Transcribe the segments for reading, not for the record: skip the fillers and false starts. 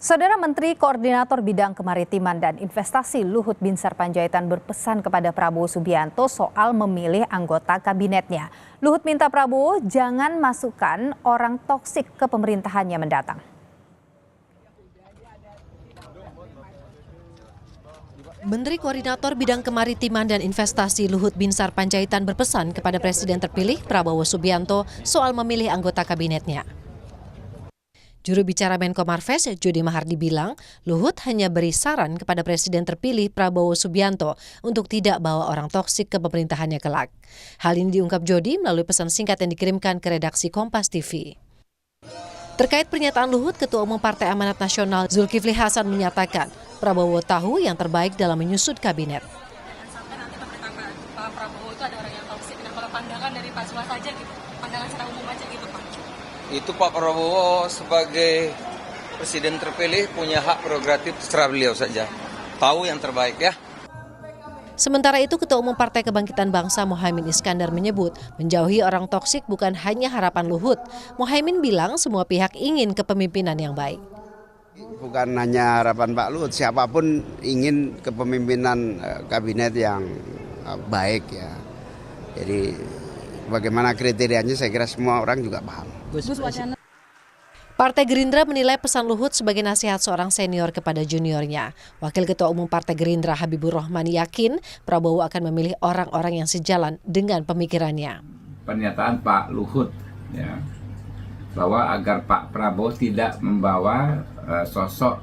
Saudara Menteri Koordinator Bidang Kemaritiman dan Investasi Luhut Binsar Panjaitan berpesan kepada Prabowo Subianto soal memilih anggota kabinetnya. Luhut minta Prabowo jangan masukkan orang toksik ke pemerintahannya mendatang. Menteri Koordinator Bidang Kemaritiman dan Investasi Luhut Binsar Panjaitan berpesan kepada Presiden terpilih Prabowo Subianto soal memilih anggota kabinetnya. Juru bicara Menko Marves, Jody Mahardi bilang, Luhut hanya beri saran kepada Presiden terpilih Prabowo Subianto untuk tidak bawa orang toksik ke pemerintahannya kelak. Hal ini diungkap Jody melalui pesan singkat yang dikirimkan ke redaksi Kompas TV. Terkait pernyataan Luhut, Ketua Umum Partai Amanat Nasional Zulkifli Hasan menyatakan Prabowo tahu yang terbaik dalam menyusun kabinet. Jangan sampai nanti pemerintahan Pak Prabowo itu ada orang yang toksik. Nah, kalau pandangan dari Pak Suwas saja gitu, pandangan secara umum aja gitu Pak. Itu Pak Prabowo sebagai presiden terpilih punya hak prerogatif terserah beliau saja. Tahu yang terbaik ya. Sementara itu Ketua Umum Partai Kebangkitan Bangsa Muhaimin Iskandar menyebut menjauhi orang toksik bukan hanya harapan Luhut. Muhaimin bilang semua pihak ingin kepemimpinan yang baik. Bukan hanya harapan Pak Luhut, siapapun ingin kepemimpinan kabinet yang baik ya. Jadi bagaimana kriterianya saya kira semua orang juga paham. Partai Gerindra menilai pesan Luhut sebagai nasihat seorang senior kepada juniornya. Wakil Ketua Umum Partai Gerindra Habibur Rahman yakin Prabowo akan memilih orang-orang yang sejalan dengan pemikirannya. Pernyataan Pak Luhut ya, bahwa agar Pak Prabowo tidak membawa sosok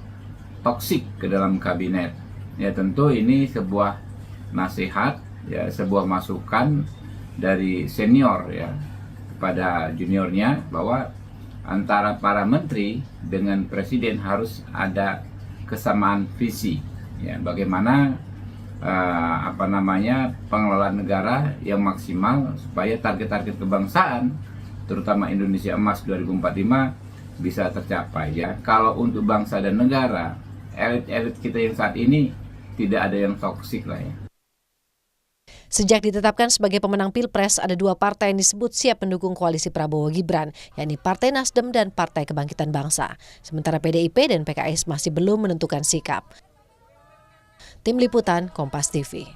toksik ke dalam kabinet. Ya tentu ini sebuah nasihat, ya sebuah masukan dari senior ya kepada juniornya bahwa antara para menteri dengan presiden harus ada kesamaan visi ya bagaimana pengelolaan negara yang maksimal supaya target-target kebangsaan terutama Indonesia Emas 2045 bisa tercapai ya. Kalau untuk bangsa dan negara, elit-elit kita yang saat ini tidak ada yang toksik lah ya. Sejak ditetapkan sebagai pemenang Pilpres, ada dua partai yang disebut siap mendukung koalisi Prabowo Gibran, yakni Partai Nasdem dan Partai Kebangkitan Bangsa. Sementara PDIP dan PKS masih belum menentukan sikap. Tim Liputan Kompas TV.